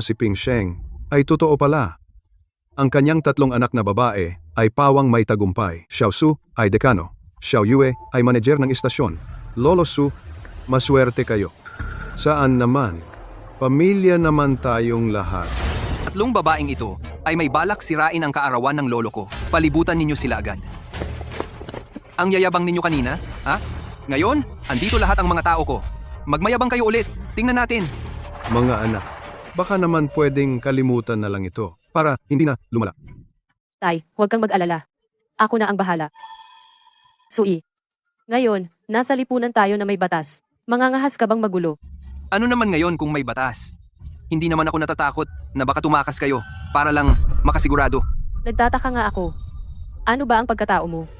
Si Ping Sheng ay totoo pala. Ang kanyang tatlong anak na babae ay pawang may tagumpay. Xiao Su ay dekano. Xiao Yue ay manager ng istasyon. Lolo Su, maswerte kayo. Saan naman? Pamilya naman tayong lahat. Tatlong babaeng ito ay may balak sirain ang kaarawan ng lolo ko. Palibutan ninyo sila agad. Ang yayabang ninyo kanina, ha? Ngayon, andito lahat ang mga tao ko. Magmayabang kayo ulit. Tingnan natin. Mga anak, baka naman pwedeng kalimutan na lang ito para hindi na lumala. Tay, huwag kang mag-alala. Ako na ang bahala. Sui. Ngayon, nasa lipunan tayo na may batas. Mangangahas ka bang magulo? Ano naman ngayon kung may batas? Hindi naman ako natatakot na baka tumakas kayo para lang makasigurado. Nagtataka nga ako. Ano ba ang pagkatao mo?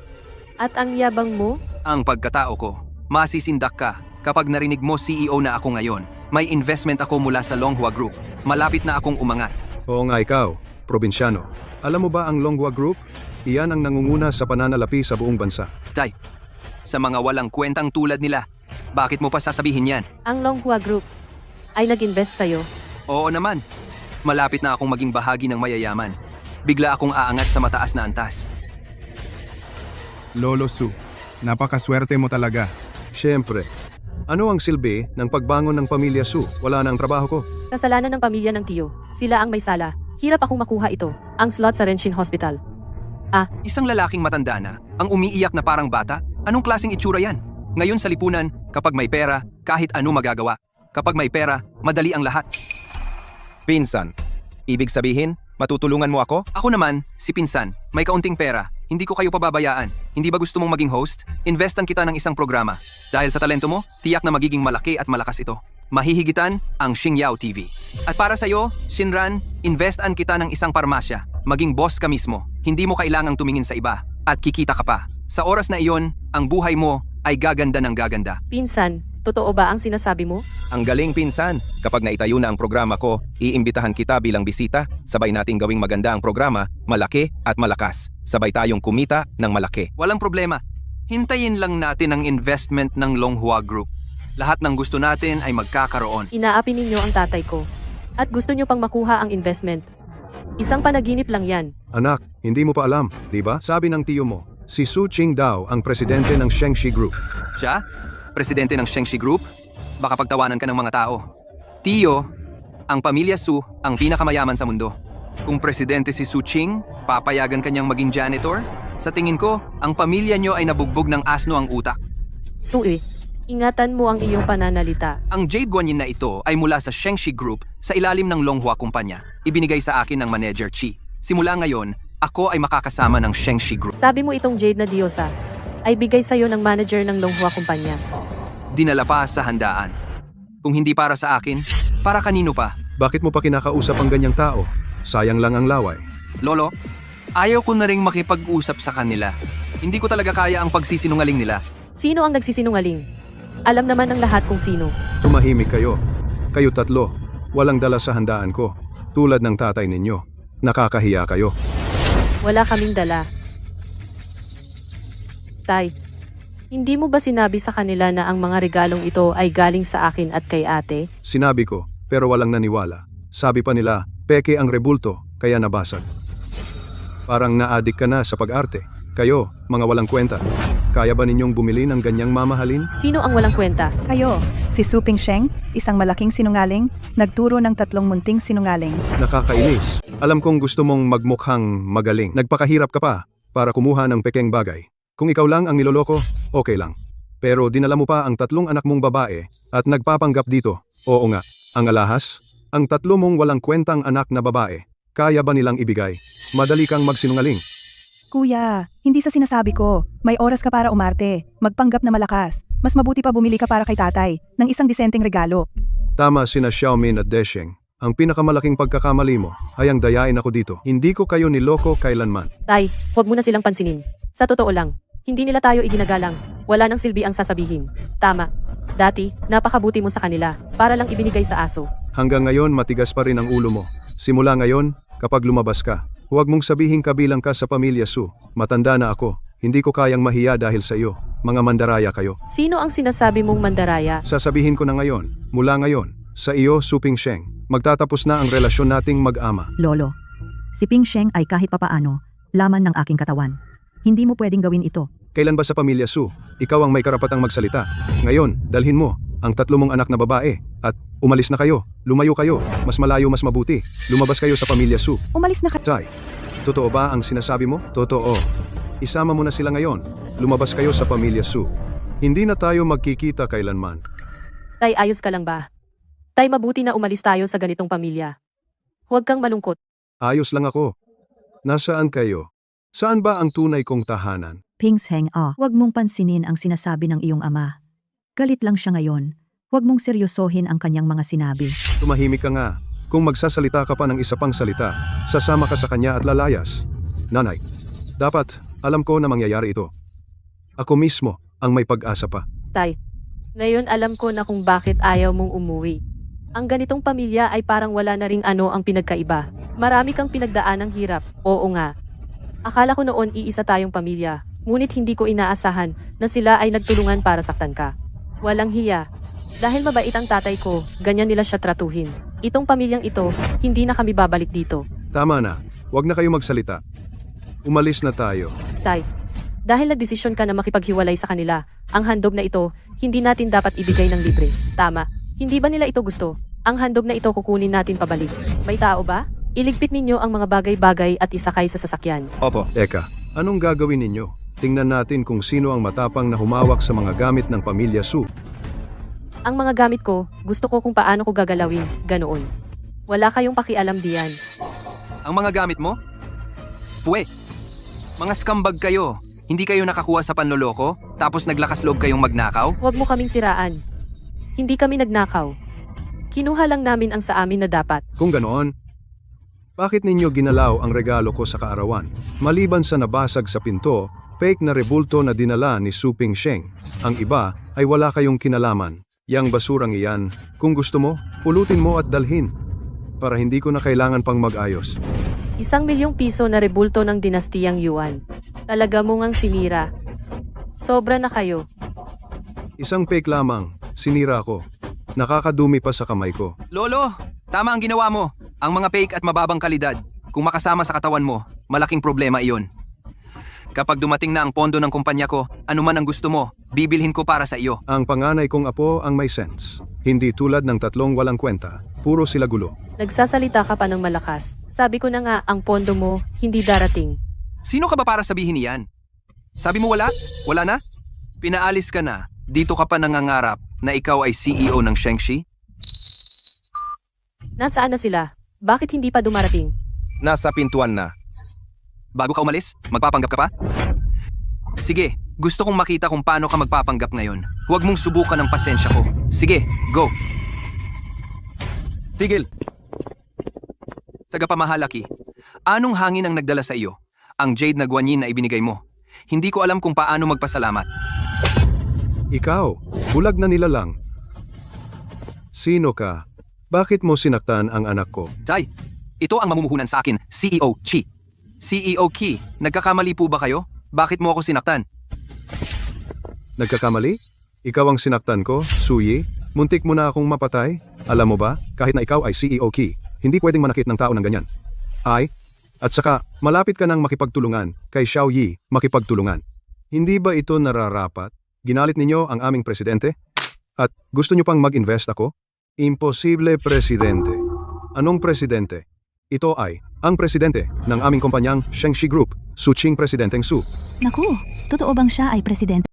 At ang yabang mo? Ang pagkatao ko, masisindak ka kapag narinig mo CEO na ako ngayon. May investment ako mula sa Longhua Group. Malapit na akong umangat. Oo nga ikaw, probinsyano. Alam mo ba ang Longhua Group? Iyan ang nangunguna sa pananalapi sa buong bansa. Tay, sa mga walang kwentang tulad nila, bakit mo pa sasabihin yan? Ang Longhua Group ay nag-invest sa'yo. Oo naman. Malapit na akong maging bahagi ng mayayaman. Bigla akong aangat sa mataas na antas. Lolo Su, napakaswerte mo talaga. Siyempre. Ano ang silbi ng pagbangon ng pamilya Su? Wala na ang trabaho ko. Kasalanan ng pamilya ng tiyo. Sila ang may sala. Hirap akong makuha ito. Ang slot sa Renshin Hospital. Isang lalaking matanda na, ang umiiyak na parang bata? Anong klaseng itsura yan? Ngayon sa lipunan, kapag may pera, kahit ano magagawa. Kapag may pera, madali ang lahat. Pinsan, ibig sabihin, matutulungan mo ako? Ako naman, si Pinsan, may kaunting pera. Hindi ko kayo pababayaan. Hindi ba gusto mong maging host? Investan kita ng isang programa. Dahil sa talento mo, tiyak na magiging malaki at malakas ito. Mahihigitan ang Xingyao TV. At para sa'yo, Shinran, investan kita ng isang parmasya. Maging boss ka mismo. Hindi mo kailangang tumingin sa iba. At kikita ka pa. Sa oras na iyon, ang buhay mo ay gaganda ng gaganda. Pinsan, totoo ba ang sinasabi mo? Ang galing, pinsan. Kapag naitayo na ang programa ko, iimbitahan kita bilang bisita. Sabay nating gawing maganda ang programa, malaki at malakas. Sabay tayong kumita ng malaki. Walang problema. Hintayin lang natin ang investment ng Longhua Group. Lahat ng gusto natin ay magkakaroon. Inaapi ninyo ang tatay ko. At gusto nyo pang makuha ang investment. Isang panaginip lang yan. Anak, hindi mo pa alam, di ba? Sabi ng tiyo mo, si Su Qing daw ang presidente ng Shengxi Group. Siya? Presidente ng Shengxi Group? Baka pagtawanan ka ng mga tao. Tiyo, ang pamilya Su ang pinakamayaman sa mundo. Kung presidente si Su Qing, papayagan kanyang maging janitor? Sa tingin ko, ang pamilya nyo ay nabugbog ng asno ang utak. Sui, ingatan mo ang iyong pananalita. Ang Jade Guanyin na ito ay mula sa Shengxi Group sa ilalim ng Longhua Kumpanya. Ibinigay sa akin ng Manager Chi. Simula ngayon, ako ay makakasama ng Shengxi Group. Sabi mo itong Jade na Diyosa ay bigay sa'yo ng manager ng Longhua Kumpanya. Dinala pa sa handaan. Kung hindi para sa akin, para kanino pa? Bakit mo pa kinakausap ang ganyang tao? Sayang lang ang laway. Lolo, ayaw ko na ring makipag-usap sa kanila. Hindi ko talaga kaya ang pagsisinungaling nila. Sino ang nagsisinungaling? Alam naman ng lahat kung sino. Tumahimik kayo. Kayo tatlo. Walang dala sa handaan ko. Tulad ng tatay ninyo. Nakakahiya kayo. Wala kaming dala. Tay, hindi mo ba sinabi sa kanila na ang mga regalong ito ay galing sa akin at kay ate? Sinabi ko, pero walang naniwala. Sabi pa nila, peke ang rebulto, kaya nabasag. Parang naadik ka na sa pag-arte. Kayo, mga walang kwenta. Kaya ba ninyong bumili ng ganyang mamahalin? Sino ang walang kwenta? Kayo, si Su Ping Sheng, isang malaking sinungaling, nagturo ng 3 munting sinungaling. Nakakainis. Alam kong gusto mong magmukhang magaling. Nagpakahirap ka pa para kumuha ng pekeng bagay. Kung ikaw lang ang niloloko, okay lang. Pero dinala mo pa ang 3 anak mong babae at nagpapanggap dito. Oo nga, ang alahas, ang 3 mong walang kwentang anak na babae, kaya ba nilang ibigay? Madali kang magsinungaling. Kuya, hindi sa sinasabi ko, may oras ka para umarte, magpanggap na malakas. Mas mabuti pa bumili ka para kay tatay, ng isang disenteng regalo. Tama sina Xiaomin at Desheng. Ang pinakamalaking pagkakamali mo ay ang dayain ako dito. Hindi ko kayo niloko kailanman. Tay, huwag mo na silang pansinin. Sa totoo lang, hindi nila tayo iginagalang. Wala nang silbi ang sasabihin. Tama. Dati, napakabuti mo sa kanila, para lang ibinigay sa aso. Hanggang ngayon matigas pa rin ang ulo mo. Simula ngayon, kapag lumabas ka, huwag mong sabihin kabilang ka sa pamilya Su. Matanda na ako. Hindi ko kayang mahiya dahil sa iyo. Mga mandaraya kayo. Sino ang sinasabi mong mandaraya? Sasabihin ko na ngayon, mula ngayon, sa iyo Su Ping Sheng, magtatapos na ang relasyon nating mag-ama. Lolo, si Ping Sheng ay kahit papaano, laman ng aking katawan. Hindi mo pwedeng gawin ito. Kailan ba sa pamilya Su, ikaw ang may karapatang magsalita? Ngayon, dalhin mo ang 3 mong anak na babae at umalis na kayo. Lumayo kayo. Mas malayo, mas mabuti. Lumabas kayo sa pamilya Su. Umalis na ka. Tay, totoo ba ang sinasabi mo? Totoo. Isama mo na sila ngayon. Lumabas kayo sa pamilya Su. Hindi na tayo magkikita kailanman. Tay, ayos ka lang ba? Tay, mabuti na umalis tayo sa ganitong pamilya. Huwag kang malungkot. Ayos lang ako. Nasaan kayo? Saan ba ang tunay kong tahanan? Ping Sheng, huwag mong pansinin ang sinasabi ng iyong ama. Galit lang siya ngayon. Huwag mong seryosohin ang kanyang mga sinabi. Tumahimik ka nga. Kung magsasalita ka pa ng isa pang salita, sasama ka sa kanya at lalayas. Nanay, dapat alam ko na mangyayari ito. Ako mismo ang may pag-asa pa. Tay, ngayon alam ko na kung bakit ayaw mong umuwi. Ang ganitong pamilya ay parang wala na ring ano ang pinagkaiba. Marami kang pinagdaan ng hirap, oo nga. Akala ko noon iisa tayong pamilya, ngunit hindi ko inaasahan na sila ay nagtulungan para saktan ka. Walang hiya. Dahil mabait ang tatay ko, ganyan nila siya tratuhin. Itong pamilyang ito, hindi na kami babalik dito. Tama na. Huwag na kayo magsalita. Umalis na tayo. Tay, dahil nagdesisyon ka na makipaghiwalay sa kanila, ang handog na ito, hindi natin dapat ibigay ng libre. Tama. Hindi ba nila ito gusto? Ang handog na ito kukunin natin pabalik. May tao ba? Iligpit ninyo ang mga bagay-bagay at isakay sa sasakyan. Opo. Eka, anong gagawin ninyo? Tingnan natin kung sino ang matapang na humawak sa mga gamit ng pamilya Su. Ang mga gamit ko, gusto ko kung paano ko gagalawin, ganoon. Wala kayong pakialam diyan. Ang mga gamit mo? Puwe, mga skambag kayo. Hindi kayo nakakuha sa panloloko, tapos naglakas loob kayong magnakaw? Huwag mo kaming siraan. Hindi kami nagnakaw. Kinuha lang namin ang sa amin na dapat. Kung ganoon, bakit ninyo ginalaw ang regalo ko sa kaarawan? Maliban sa nabasag sa pinto, fake na rebulto na dinala ni Su Ping Sheng. Ang iba ay wala kayong kinalaman. Yang basurang iyan, kung gusto mo, pulutin mo at dalhin. Para hindi ko na kailangan pang mag-ayos. 1,000,000 piso na rebulto ng dinastiyang Yuan. Talaga mo ngang sinira. Sobra na kayo. Isang fake lamang, sinira ko. Nakakadumi pa sa kamay ko. Lolo, tama ang ginawa mo. Ang mga fake at mababang kalidad, kung makasama sa katawan mo, malaking problema iyon. Kapag dumating na ang pondo ng kumpanya ko, anuman ang gusto mo, bibilhin ko para sa iyo. Ang panganay kong apo ang may sense. Hindi tulad ng 3 walang kwenta. Puro sila gulo. Nagsasalita ka pa ng malakas. Sabi ko na nga, ang pondo mo, hindi darating. Sino ka ba para sabihin niyan? Sabi mo wala? Wala na? Pinaalis ka na. Dito ka pa nangangarap na ikaw ay CEO ng Shengxi? Nasaan na sila? Bakit hindi pa dumarating? Nasa pintuan na. Bago ka umalis, magpapanggap ka pa? Sige, gusto kong makita kung paano ka magpapanggap ngayon. Huwag mong subukan ang pasensya ko. Sige, go! Tigil! Tagapamahalaki, anong hangin ang nagdala sa iyo? Ang jade na guanyin na ibinigay mo. Hindi ko alam kung paano magpasalamat. Ikaw, bulag na nila lang. Sino ka? Bakit mo sinaktan ang anak ko? Tay, ito ang mamumuhunan sa akin, CEO Chi. CEO Ki, nagkakamali po ba kayo? Bakit mo ako sinaktan? Nagkakamali? Ikaw ang sinaktan ko, Suyi? Muntik mo na akong mapatay? Alam mo ba, kahit na ikaw ay CEO Ki, hindi pwedeng manakit ng tao ng ganyan. At saka, malapit ka nang makipagtulungan kay Xiao Yi, makipagtulungan. Hindi ba ito nararapat? Ginalit ninyo ang aming presidente? At gusto nyo pang mag-invest ako? Imposible, presidente. Anong presidente? Ito ay ang presidente ng aming kumpanyang Shengxi Group, Su Ching Presidenteng Su. Naku, totoo bang siya ay presidente?